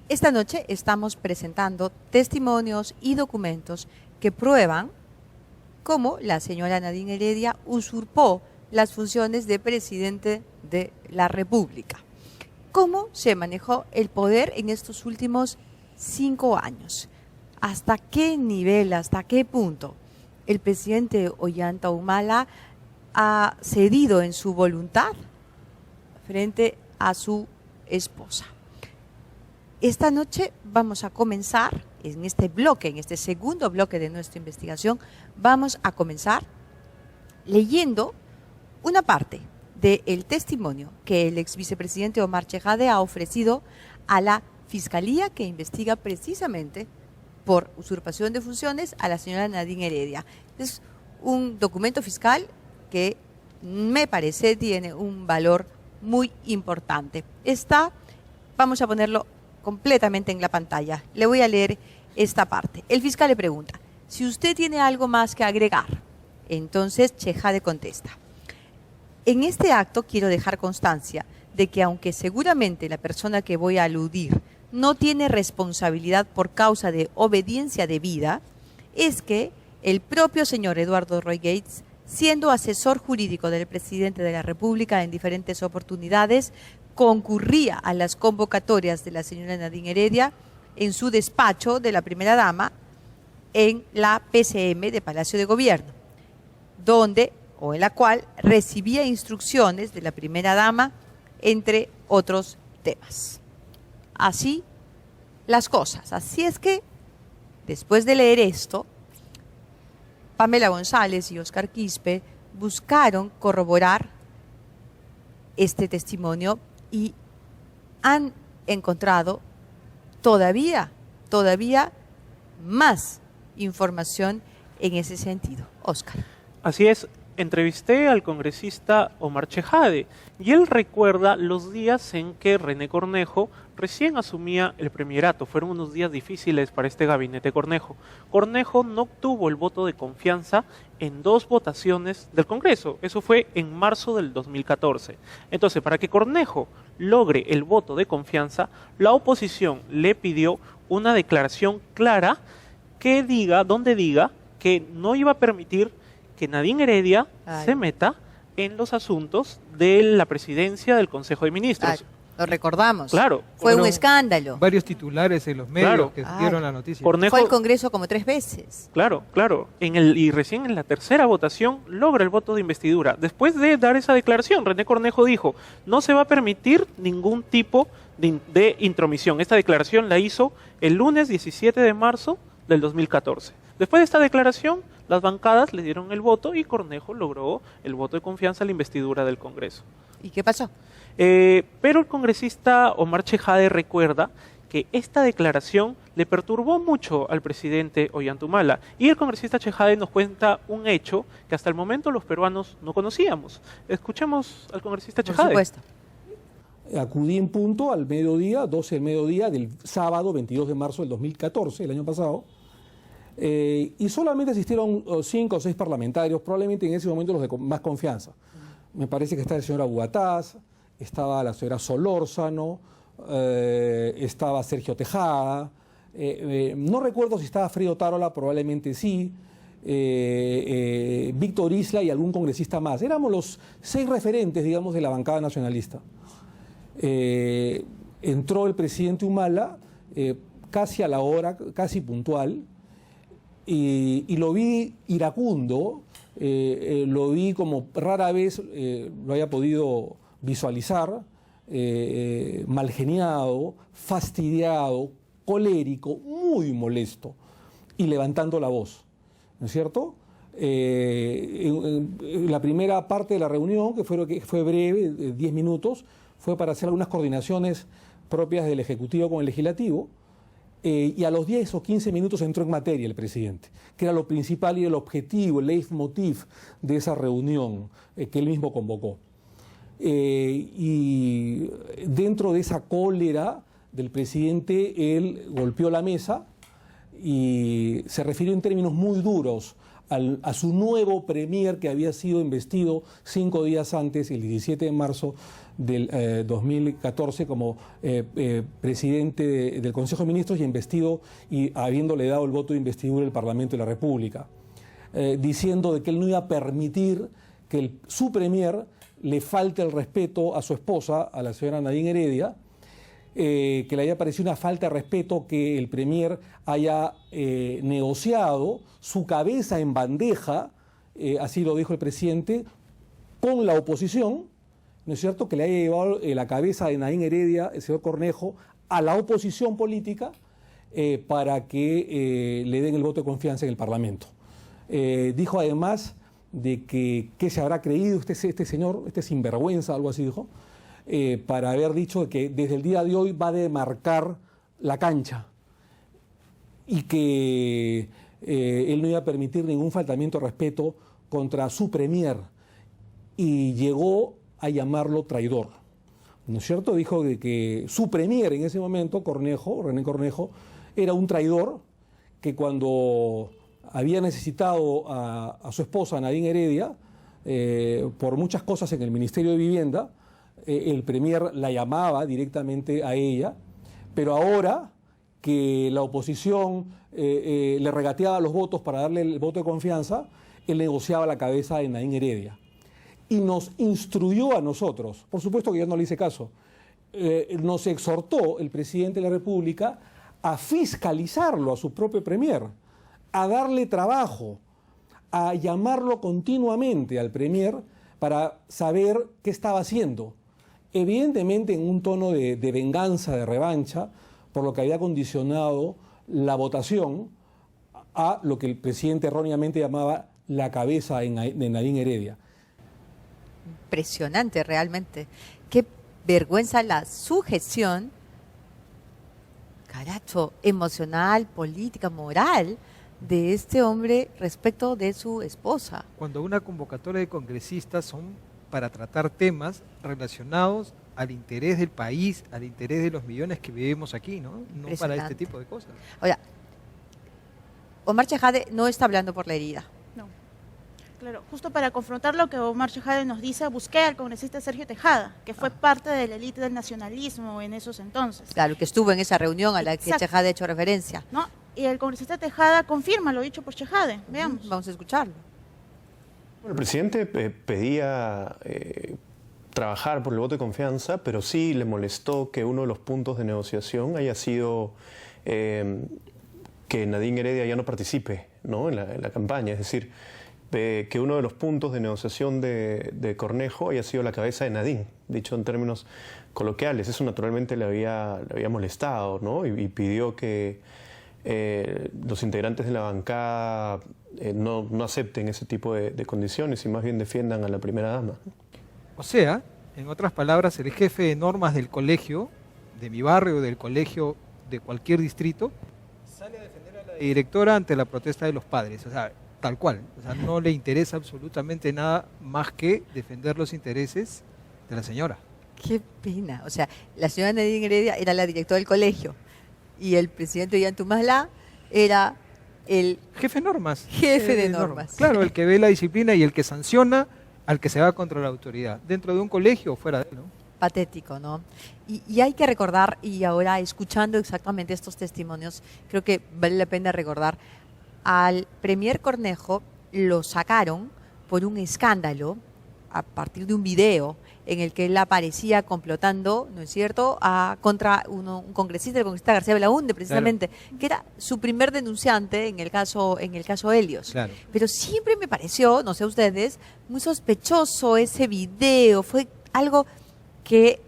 Esta noche estamos presentando testimonios y documentos que prueban cómo la señora Nadine Heredia usurpó las funciones de presidente de la República. Cómo se manejó el poder en estos últimos 5 años. ¿Hasta qué nivel, hasta qué punto el presidente Ollanta Humala ha cedido en su voluntad frente a su esposa? Esta noche vamos a comenzar, en este bloque, en este segundo bloque de nuestra investigación, vamos a comenzar leyendo una parte del testimonio que el ex vicepresidente Omar Chejade ha ofrecido a la Fiscalía que investiga precisamente por usurpación de funciones a la señora Nadine Heredia. Es un documento fiscal que me parece tiene un valor muy importante. Vamos a ponerlo completamente en la pantalla. Le voy a leer esta parte. El fiscal le pregunta, si usted tiene algo más que agregar. Entonces Chejade contesta, en este acto quiero dejar constancia de que aunque seguramente la persona que voy a aludir no tiene responsabilidad por causa de obediencia debida, es que el propio señor Eduardo Roy Gates, siendo asesor jurídico del presidente de la República en diferentes oportunidades, concurría a las convocatorias de la señora Nadine Heredia en su despacho de la primera dama en la PCM de Palacio de Gobierno, en la cual recibía instrucciones de la primera dama, entre otros temas. Así las cosas. Así es que, después de leer esto, Pamela González y Oscar Quispe buscaron corroborar este testimonio y han encontrado todavía más información en ese sentido. Oscar. Así es, entrevisté al congresista Omar Chejade y él recuerda los días en que René Cornejo recién asumía el premierato. Fueron unos días difíciles para este gabinete Cornejo. Cornejo no obtuvo el voto de confianza en 2 votaciones del Congreso. Eso fue en marzo del 2014. Entonces, para que Cornejo logre el voto de confianza, la oposición le pidió una declaración clara donde diga que no iba a permitir que Nadine Heredia se meta en los asuntos de la presidencia del Consejo de Ministros. Lo recordamos. Claro. Fue un escándalo. Varios titulares en los medios que dieron la noticia. Fue al Congreso como 3 veces. Claro. Y recién en la tercera votación logra el voto de investidura. Después de dar esa declaración, René Cornejo dijo, no se va a permitir ningún tipo de intromisión. Esta declaración la hizo el lunes 17 de marzo del 2014. Después de esta declaración, las bancadas le dieron el voto y Cornejo logró el voto de confianza a la investidura del Congreso. ¿Y qué pasó? Pero el congresista Omar Chejade recuerda que esta declaración le perturbó mucho al presidente Ollanta Humala. Y el congresista Chejade nos cuenta un hecho que hasta el momento los peruanos no conocíamos. Escuchemos al congresista Chejade. Por supuesto. Acudí en punto al mediodía, 12 del mediodía del sábado 22 de marzo del 2014, el año pasado, y solamente asistieron 5 o 6 parlamentarios, probablemente en ese momento los de más confianza. Me parece que estaba el señor Abuataz, estaba la señora Solórzano, estaba Sergio Tejada, no recuerdo si estaba Fredo Tarola, probablemente sí, Víctor Isla y algún congresista más. Éramos los 6 referentes, digamos, de la bancada nacionalista. Entró el presidente Humala casi a la hora, casi puntual, y lo vi iracundo, lo vi como rara vez lo haya podido visualizar, malgeniado, fastidiado, colérico, muy molesto y levantando la voz, ¿no es cierto? En la primera parte de la reunión, que fue breve, 10 minutos, fue para hacer algunas coordinaciones propias del Ejecutivo con el Legislativo, y a los 10 o 15 minutos entró en materia el presidente, que era lo principal y el objetivo, el leitmotiv de esa reunión que él mismo convocó. Y dentro de esa cólera del presidente, él golpeó la mesa y se refirió en términos muy duros a su nuevo premier que había sido investido 5 días antes, el 17 de marzo del 2014, como presidente del Consejo de Ministros y investido y habiéndole dado el voto de investidura del Parlamento de la República, diciendo de que él no iba a permitir que su premier le falte el respeto a su esposa, a la señora Nadine Heredia, que le haya parecido una falta de respeto que el premier haya negociado su cabeza en bandeja, así lo dijo el presidente, con la oposición, ¿no es cierto?, que le haya llevado la cabeza de Nadine Heredia, el señor Cornejo, a la oposición política para que le den el voto de confianza en el Parlamento. Dijo además de que se habrá creído este señor, este sinvergüenza, algo así dijo, para haber dicho que desde el día de hoy va a demarcar la cancha y que él no iba a permitir ningún faltamiento de respeto contra su premier, y llegó a llamarlo traidor, ¿no es cierto? Dijo que su premier en ese momento, René Cornejo, era un traidor, que cuando había necesitado a su esposa Nadine Heredia por muchas cosas en el Ministerio de Vivienda, el premier la llamaba directamente a ella, pero ahora que la oposición le regateaba los votos para darle el voto de confianza, él negociaba la cabeza de Nadine Heredia. Y nos instruyó a nosotros, por supuesto que yo no le hice caso, nos exhortó el presidente de la República a fiscalizarlo a su propio premier, a darle trabajo, a llamarlo continuamente al premier para saber qué estaba haciendo. Evidentemente en un tono de venganza, de revancha, por lo que había condicionado la votación a lo que el presidente erróneamente llamaba la cabeza de Nadine Heredia. Impresionante realmente. Qué vergüenza la sujeción, caracho, emocional, política, moral de este hombre respecto de su esposa. Cuando una convocatoria de congresistas son para tratar temas relacionados al interés del país, al interés de los millones que vivimos aquí, ¿no? No para este tipo de cosas. Oiga, Omar Chejade no está hablando por la herida. No. Claro, justo para confrontar lo que Omar Chejade nos dice, busqué al congresista Sergio Tejada, que fue parte de la élite del nacionalismo en esos entonces. Claro, que estuvo en esa reunión a la que Chejade ha hecho referencia. ¿No? Y el congresista Tejada confirma lo dicho por Chejade. Veamos. Vamos a escucharlo. Bueno, el presidente pedía trabajar por el voto de confianza, pero sí le molestó que uno de los puntos de negociación haya sido que Nadine Heredia ya no participe, ¿no?, en la campaña. Es decir, que uno de los puntos de negociación de Cornejo haya sido la cabeza de Nadine, dicho en términos coloquiales. Eso naturalmente le había molestado, ¿no? Y pidió que los integrantes de la bancada no acepten ese tipo de condiciones y más bien defiendan a la primera dama. O sea, en otras palabras, el jefe de normas del colegio, de mi barrio, del colegio de cualquier distrito, sale a defender a la directora ante la protesta de los padres. O sea, tal cual. O sea, no le interesa absolutamente nada más que defender los intereses de la señora. Qué pena. O sea, la señora Nadine Heredia era la directora del colegio y el presidente Ollantaytamala era el jefe de normas. Jefe de normas. Claro, el que ve la disciplina y el que sanciona al que se va contra la autoridad, dentro de un colegio o fuera de él, ¿no? Patético, ¿no? Y hay que recordar, y ahora escuchando exactamente estos testimonios, creo que vale la pena recordar, al premier Cornejo lo sacaron por un escándalo a partir de un video en el que él aparecía complotando, ¿no es cierto?, contra un congresista, el congresista García Belaúnde, precisamente, claro, que era su primer denunciante en el caso Helios. Claro. Pero siempre me pareció, no sé ustedes, muy sospechoso ese video. Fue algo que,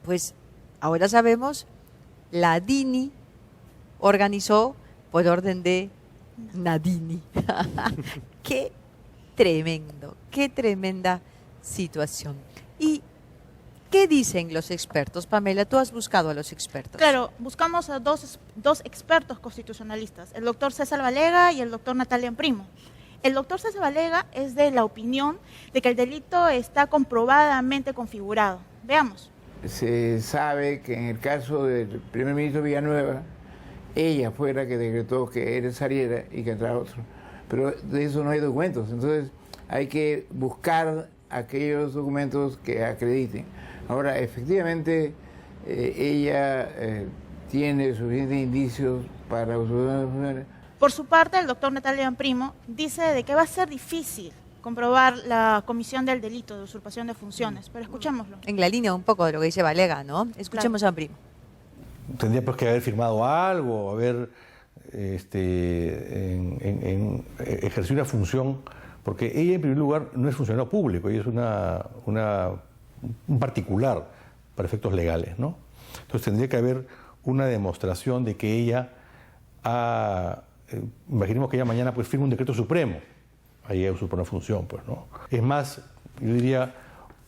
pues, ahora sabemos, la DINI organizó por orden de Nadini. Qué tremendo, qué tremenda situación. ¿Y qué dicen los expertos? Pamela, tú has buscado a los expertos. Claro, buscamos a dos expertos constitucionalistas, el doctor César Valega y el doctor Natalia Primo. El doctor César Valega es de la opinión de que el delito está comprobadamente configurado. Veamos. Se sabe que en el caso del primer ministro Villanueva, ella fue la que decretó que él saliera y que entrara otro. pero de eso no hay documentos. Entonces hay que buscar aquellos documentos que acrediten. Ahora, efectivamente, ella tiene suficientes indicios para usurpación de funciones. Por su parte, el doctor Natalia Primo dice de que va a ser difícil comprobar la comisión del delito de usurpación de funciones, pero escuchémoslo. En la línea un poco de lo que dice Valega, ¿no? Escuchemos a Primo. Tendría pues que haber firmado algo, haber ejercido una función, porque ella en primer lugar no es funcionario público, ella es un particular para efectos legales, ¿no? Entonces tendría que haber una demostración de que ella imaginemos que ella mañana pues firma un decreto supremo, ahí usurpa una función, pues, ¿no? Es más, yo diría,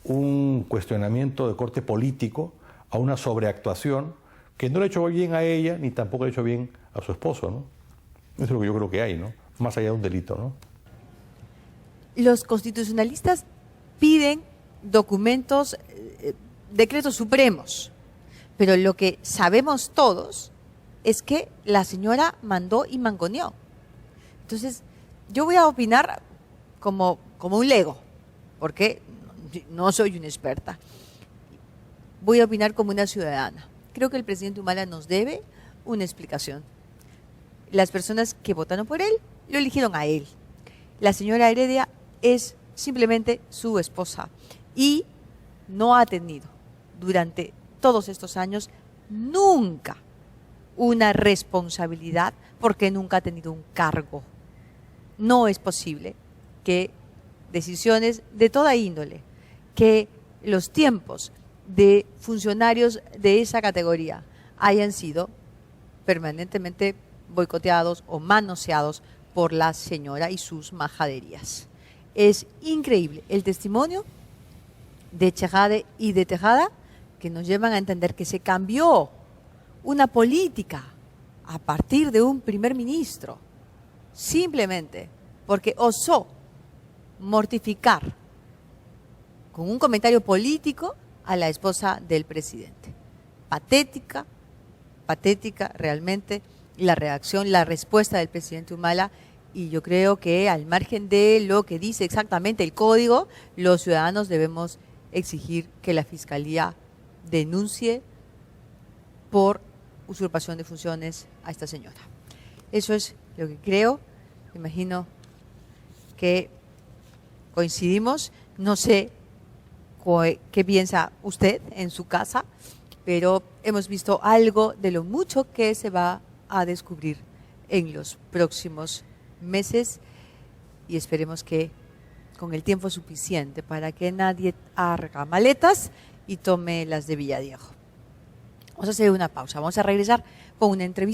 un cuestionamiento de corte político a una sobreactuación que no le ha hecho bien a ella ni tampoco le ha hecho bien a su esposo, ¿no? Eso es lo que yo creo que hay, ¿no? Más allá de un delito, ¿no? Los constitucionalistas piden documentos, decretos supremos, pero lo que sabemos todos es que la señora mandó y mangoneó. Entonces, yo voy a opinar como un lego, porque no soy una experta. Voy a opinar como una ciudadana. Creo que el presidente Humala nos debe una explicación. Las personas que votaron por él lo eligieron a él. La señora Heredia es simplemente su esposa y no ha tenido durante todos estos años nunca una responsabilidad porque nunca ha tenido un cargo. No es posible que decisiones de toda índole, que los tiempos de funcionarios de esa categoría hayan sido permanentemente boicoteados o manoseados por la señora y sus majaderías. Es increíble el testimonio de Chejade y de Tejada que nos llevan a entender que se cambió una política a partir de un primer ministro, simplemente porque osó mortificar con un comentario político a la esposa del presidente. Patética, patética realmente la reacción, la respuesta del presidente Humala, y yo creo que al margen de lo que dice exactamente el código, los ciudadanos debemos exigir que la Fiscalía denuncie por usurpación de funciones a esta señora. Eso es lo que creo. Me imagino que coincidimos. No sé qué piensa usted en su casa, pero hemos visto algo de lo mucho que se va a descubrir en los próximos meses y esperemos que con el tiempo suficiente para que nadie haga maletas y tome las de Villadiego. Vamos a hacer una pausa, vamos a regresar con una entrevista.